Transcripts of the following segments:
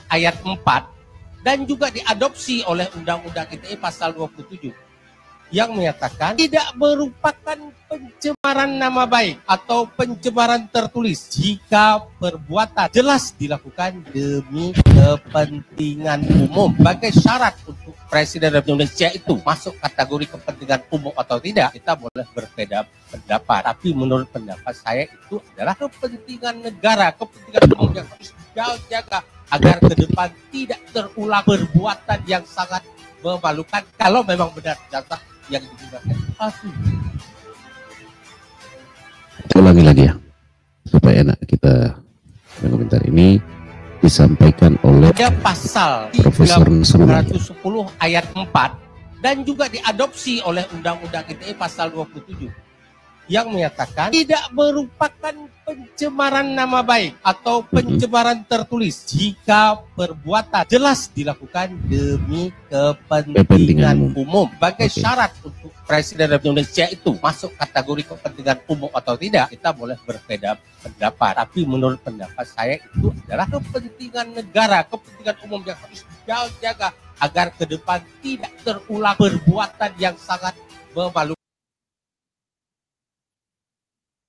ayat 4 dan juga diadopsi oleh Undang-Undang ITE pasal 27 yang menyatakan tidak merupakan pencemaran nama baik atau pencemaran tertulis jika perbuatan jelas dilakukan demi kepentingan umum. Sebagai syarat untuk Presiden Republik Indonesia itu masuk kategori kepentingan umum atau tidak, kita boleh berbeda pendapat. Tapi menurut pendapat saya itu adalah kepentingan negara, kepentingan umum yang harus dijaga agar ke depan tidak terulang perbuatan yang sangat memalukan kalau memang benar data yang digunakan palsu. Ulangi lagi ya, supaya enak kita komentar. Ini disampaikan oleh pasal Profesor Nasrullah 110 ayat 4 dan juga diadopsi oleh Undang-Undang ITE pasal 27 yang menyatakan tidak merupakan pencemaran nama baik atau pencemaran tertulis jika perbuatan jelas dilakukan demi kepentingan umum. Sebagai syarat untuk Presiden Republik Indonesia itu masuk kategori kepentingan umum atau tidak, kita boleh berbeda pendapat. Tapi menurut pendapat saya itu adalah kepentingan negara, kepentingan umum yang harus dijaga agar ke depan tidak terulang perbuatan yang sangat memalukan.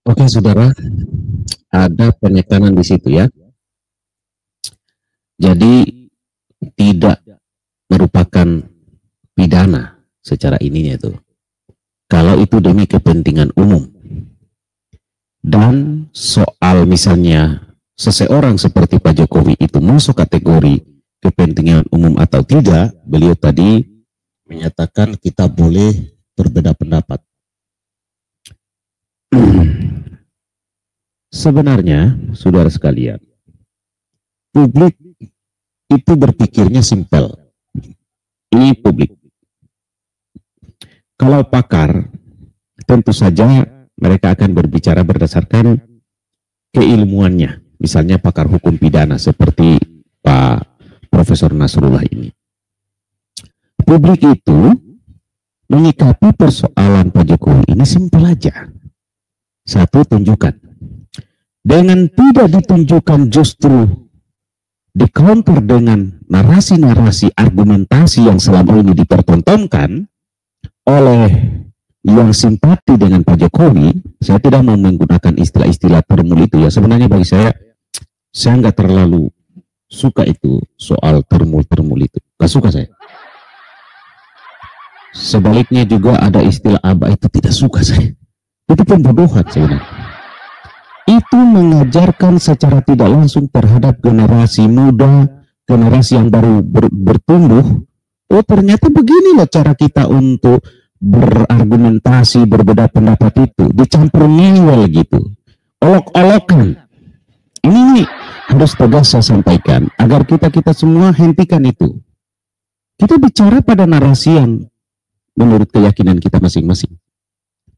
Oke, saudara, ada penekanan di situ ya. Jadi tidak merupakan pidana secara ininya itu. Kalau itu demi kepentingan umum. Dan soal misalnya seseorang seperti Pak Jokowi itu masuk kategori kepentingan umum atau tidak, beliau tadi menyatakan kita boleh berbeda pendapat. Sebenarnya, saudara sekalian, publik itu berpikirnya simpel. Ini publik. Kalau pakar, tentu saja mereka akan berbicara berdasarkan keilmuannya. Misalnya pakar hukum pidana seperti Pak Profesor Nasrullah ini. Publik itu menyikapi persoalan Pak Jokowi ini simpel aja. Satu, tunjukkan. Dengan tidak ditunjukkan justru di-counter dengan narasi-narasi argumentasi yang selama ini dipertontonkan oleh yang simpati dengan Pak Jokowi. Saya tidak mau menggunakan istilah-istilah termul itu ya. Sebenarnya bagi saya nggak terlalu suka itu soal termul-termul itu. Gak suka saya. Sebaliknya juga ada istilah aba itu tidak suka saya. Itu pembodohan sebenarnya. Itu mengajarkan secara tidak langsung terhadap generasi muda, generasi yang baru bertumbuh. Oh, ternyata beginilah cara kita untuk berargumentasi, berbeda pendapat itu. Dicampur ngewel gitu. Olok-olokan. Ini harus tegas saya sampaikan, agar kita semua hentikan itu. Kita bicara pada narasi yang menurut keyakinan kita masing-masing.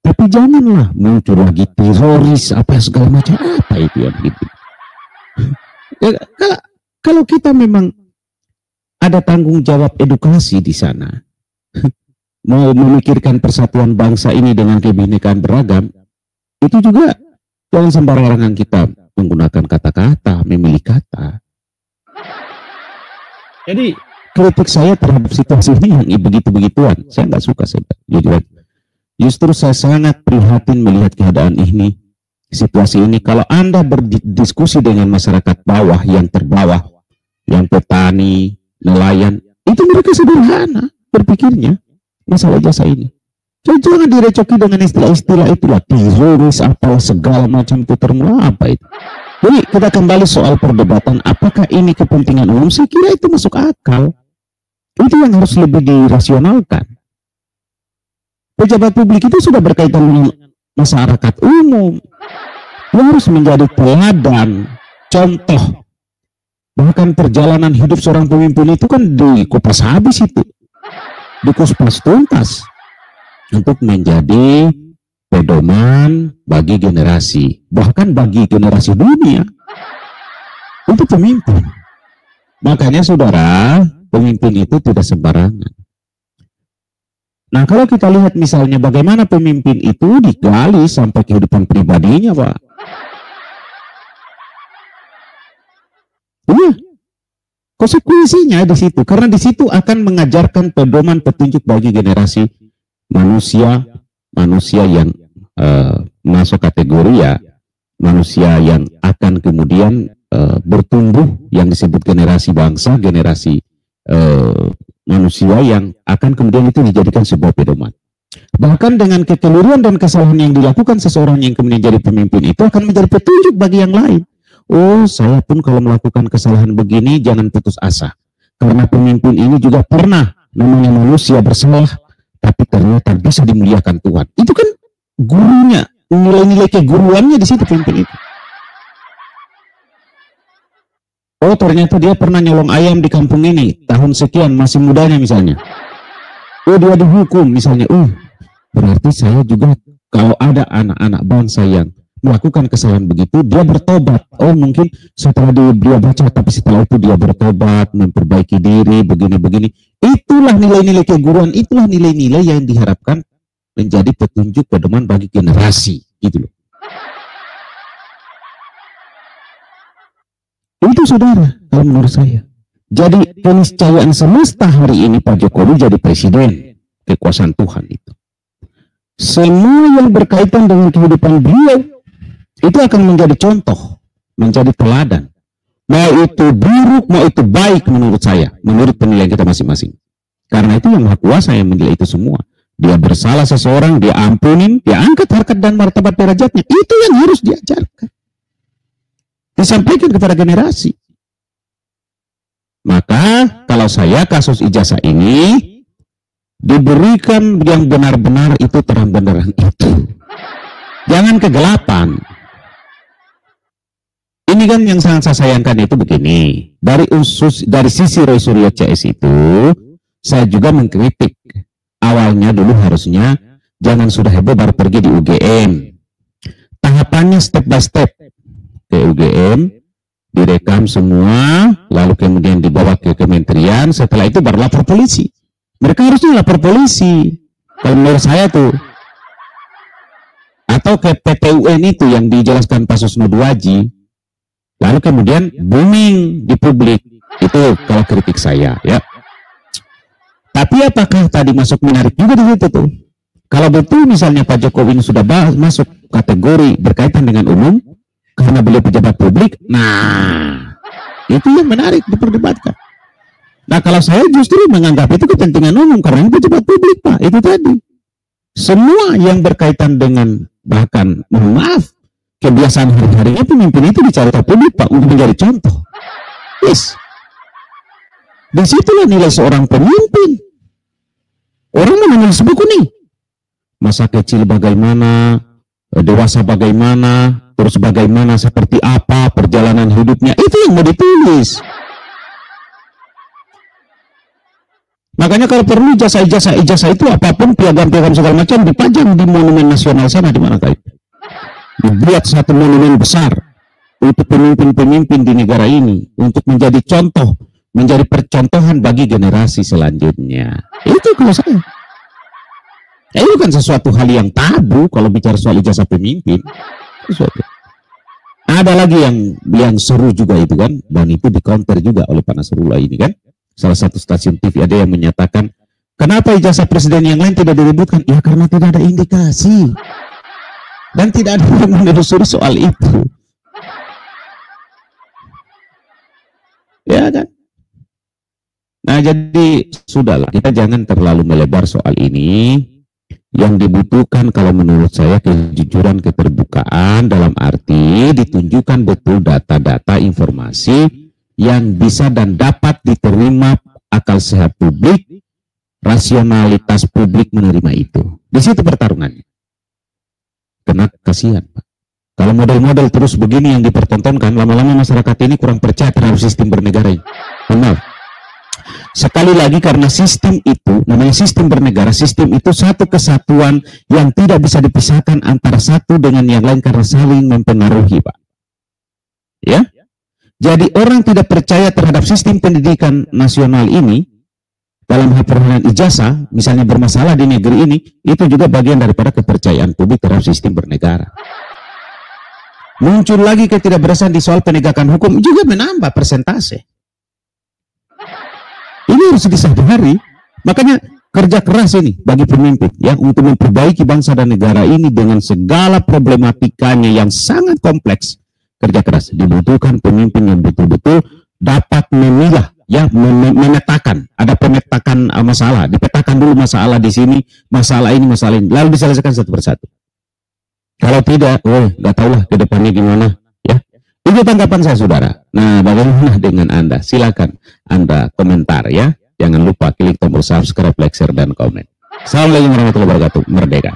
Tapi janganlah muncul lagi teroris apa segala macam, apa itu ya begitu. Ya, kalau kita memang ada tanggung jawab edukasi di sana, mau memikirkan persatuan bangsa ini dengan kebinekaan beragam, itu juga jangan sembarangan kita menggunakan kata-kata, memilih kata. Jadi kritik saya terhadap situasi ini yang begitu-begituan, saya nggak suka, saya jujur. Justru saya sangat prihatin melihat keadaan ini, situasi ini. Kalau Anda berdiskusi dengan masyarakat bawah, yang terbawah, yang petani, nelayan, itu mereka sederhana berpikirnya masalah jasa ini. Jadi jangan direcoki dengan istilah-istilah itulah, teroris, apalah segala macam itu termula apa itu. Jadi kita kembali soal perdebatan, apakah ini kepentingan umum? Saya kira itu masuk akal. Itu yang harus lebih dirasionalkan. Pejabat publik itu sudah berkaitan dengan masyarakat umum. Dia harus menjadi teladan, contoh. Bahkan perjalanan hidup seorang pemimpin itu kan dikupas habis itu. Dikupas tuntas. Untuk menjadi pedoman bagi generasi. Bahkan bagi generasi dunia. Itu pemimpin. Makanya saudara, pemimpin itu tidak sembarangan. Nah, kalau kita lihat misalnya bagaimana pemimpin itu digali sampai kehidupan pribadinya, Pak. Iya. Konsekuensinya di situ, karena di situ akan mengajarkan pedoman petunjuk bagi generasi manusia yang masuk kategori ya manusia yang akan kemudian bertumbuh, yang disebut generasi bangsa, generasi manusia yang akan kemudian itu dijadikan sebuah pedoman. Bahkan dengan kekeliruan dan kesalahan yang dilakukan seseorang yang kemudian jadi pemimpin itu akan menjadi petunjuk bagi yang lain. Oh, saya pun kalau melakukan kesalahan begini jangan putus asa. Karena pemimpin ini juga pernah, namanya manusia bersalah, tapi ternyata bisa dimuliakan Tuhan. Itu kan gurunya, nilai-nilai keguruannya di situ pemimpin itu. Oh, ternyata dia pernah nyolong ayam di kampung ini, tahun sekian, masih mudanya misalnya. Oh, dia dihukum misalnya. Oh, berarti saya juga kalau ada anak-anak bangsa yang melakukan kesalahan begitu, dia bertobat. Oh, mungkin setelah dia baca, tapi setelah itu dia bertobat, memperbaiki diri, begini-begini. Itulah nilai-nilai keguruan, itulah nilai-nilai yang diharapkan menjadi petunjuk pedoman bagi generasi, gitu loh. Itu saudara, kalau menurut saya. Jadi keniscayaan semesta hari ini Pak Jokowi jadi presiden, kekuasaan Tuhan itu. Semua yang berkaitan dengan kehidupan beliau itu akan menjadi contoh, menjadi teladan. Mau itu buruk, mau itu baik menurut saya, menurut penilaian kita masing-masing. Karena itu yang Maha Kuasa yang menilai itu semua. Dia bersalah seseorang, dia ampunin, dia angkat harkat dan martabat derajatnya. Itu yang harus diajarkan, disampaikan kepada generasi. Maka kalau saya kasus ijazah ini diberikan yang benar-benar itu terang benderang itu. Jangan kegelapan. Ini kan yang sangat saya sayangkan itu begini. Dari sisi Roy Suryo CS itu, saya juga mengkritik. Awalnya dulu harusnya jangan sudah heboh baru pergi di UGM. Tahapannya step by step ke UGM, direkam semua, lalu kemudian dibawa ke kementerian. Setelah itu baru lapor polisi. Mereka harusnya lapor polisi. Kalau menurut saya tuh. Atau ke PT UN itu yang dijelaskan Pak Susno Duaji. Lalu kemudian booming di publik. Itu kalau kritik saya, ya. Tapi apakah tadi masuk menarik juga di situ tuh? Kalau betul misalnya Pak Jokowi ini sudah masuk kategori berkaitan dengan umum karena beliau pejabat publik, nah itu yang menarik diperdebatkan. Nah kalau saya justru menganggap itu kepentingan umum karena ini pejabat publik Pak, itu tadi. Semua yang berkaitan dengan bahkan mohon maaf kebiasaan hari-harinya pemimpin itu dicari publik Pak untuk menjadi contoh. Yes. Disitulah nilai seorang pemimpin. Orang mau menulis buku nih. Masa kecil bagaimana, dewasa bagaimana, terus bagaimana, seperti apa perjalanan hidupnya. Itu yang mau ditulis. Makanya kalau perlu ijazah itu apapun, piagam-piagam segala macam dipajang di monumen nasional sana di mana kayak. Dibuat satu monumen besar untuk pemimpin-pemimpin di negara ini untuk menjadi contoh, menjadi percontohan bagi generasi selanjutnya. Itu kalau saya. Itu kan sesuatu hal yang tabu kalau bicara soal ijazah pemimpin. Sesuatu. Ada lagi yang seru juga itu kan, dan itu di counter juga oleh Pak Nasrullah ini kan. Salah satu stasiun TV ada yang menyatakan, kenapa ijazah presiden yang lain tidak diributkan? Ya karena tidak ada indikasi. Dan tidak ada yang menelusuri soal itu. Ya kan? Nah jadi sudahlah, kita jangan terlalu melebar soal ini. Yang dibutuhkan kalau menurut saya kejujuran, keterbukaan dalam arti ditunjukkan betul data-data informasi yang bisa dan dapat diterima akal sehat publik, rasionalitas publik menerima itu. Di situ pertarungannya. Karena kasihan Pak. Kalau model-model terus begini yang dipertontonkan, lama-lama masyarakat ini kurang percaya terhadap sistem bernegara ini. Benar. Sekali lagi karena sistem itu, namanya sistem bernegara, sistem itu satu kesatuan yang tidak bisa dipisahkan antara satu dengan yang lain karena saling mempengaruhi Pak. Ya? Jadi orang tidak percaya terhadap sistem pendidikan nasional ini, dalam hal permohonan ijazah, misalnya bermasalah di negeri ini, itu juga bagian daripada kepercayaan publik terhadap sistem bernegara. Muncul lagi ketidakberasan di soal penegakan hukum, juga menambah persentase. harus disadari. Makanya kerja keras ini bagi pemimpin ya untuk memperbaiki bangsa dan negara ini dengan segala problematikanya yang sangat kompleks. Kerja keras dibutuhkan pemimpin yang betul-betul dapat memilah ya, memetakan, ada pemetakan masalah, dipetakan dulu masalah di sini, masalah ini, lalu diselesaikan satu persatu. Kalau tidak, nggak tahulah ke depannya gimana ya. Itu tanggapan saya, saudara. Nah, bagaimana dengan Anda? Silakan Anda komentar ya. Jangan lupa klik tombol subscribe, like, share, dan komen. Assalamualaikum warahmatullahi wabarakatuh. Merdeka.